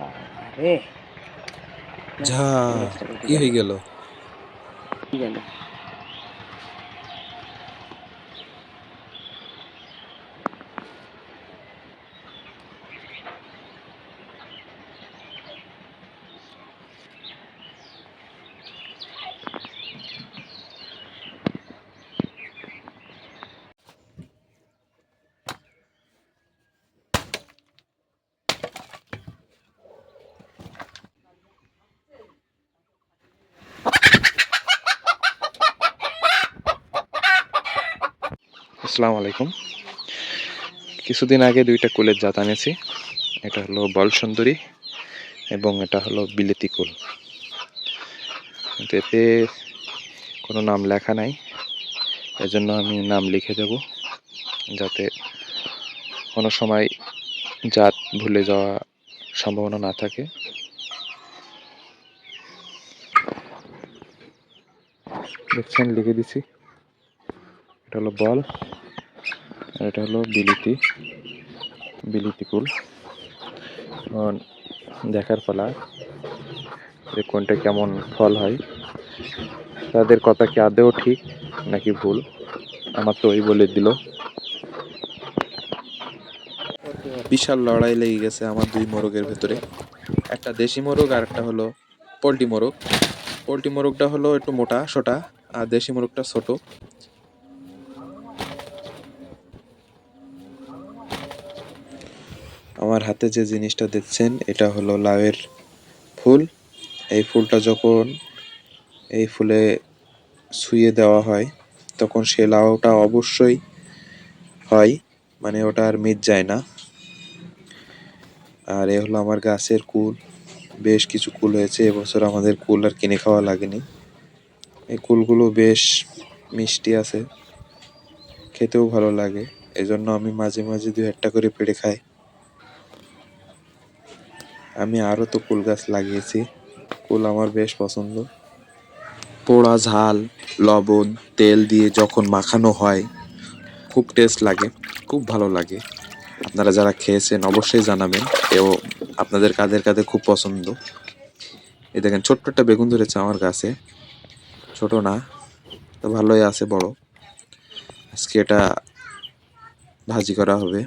আরে ঝা লেজটা কেটে কি গেল, হয়ে গেল? কি গেল? আসসালামু আলাইকুম। কিছুদিন আগে দুইটা কুলের জাত আনেছি। এটা হলো বল সুন্দরী এবং এটা হলো বিলেতি কুল। কিন্তু এতে কোনো নাম লেখা নাই, এজন্য আমি নাম লিখে দেব যাতে কোনো সময় জাত ভুলে যাওয়া সম্ভাবনা না থাকে। দেখছেন, লিখে দিছি। এটা হলো বল আর এটা হলো বিলিতি কুল। এখন দেখার পালা যে কোনটা কেমন ফল হয়, তাদের কথা কি আদৌ ঠিক নাকি ভুল, আমার তো ওই বলে দিল। বিশাল লড়াই লেগে গেছে আমার দুই মোরগের ভেতরে। একটা দেশি মোরগ আর একটা হলো পোল্ট্রি মোরগ। পোল্ট্রি মোরগটা হলো একটু মোটা সোটা আর দেশি মোরগটা ছোট। আমার হাতে যে জিনিসটা দেখছেন এটা হলো লাউয়ের ফুল। এই ফুলটা যখন এই ফুলে ছুঁয়ে দেওয়া হয় তখন সে লাউটা অবশ্যই হয়, মানে ওটা আর মিট যায় না। আর এ হলো আমার গাছের কুল। বেশ কিছু কুল হয়েছে এবছর, আমাদের কুল আর কিনে খাওয়া লাগেনি। এই কুলগুলো বেশ মিষ্টি আছে, খেতেও ভালো লাগে, এজন্য আমি মাঝে মাঝে দু একটা করে পেড়ে খাই। আমি আরও তো কুল গাছ লাগিয়েছি, কুল আমার বেশ পছন্দ। পোড়া ঝাল, লবণ, তেল দিয়ে যখন মাখানো হয় খুব টেস্ট লাগে, খুব ভালো লাগে। আপনারা যারা খেয়েছেন অবশ্যই জানাবেন, এও আপনাদের কাদের কাদের খুব পছন্দ। এই দেখেন ছোট্ট একটা বেগুন ধরেছে আমার গাছে, ছোট না তো ভালোই আছে, বড়। আজকে এটা ভাজি করা হবে।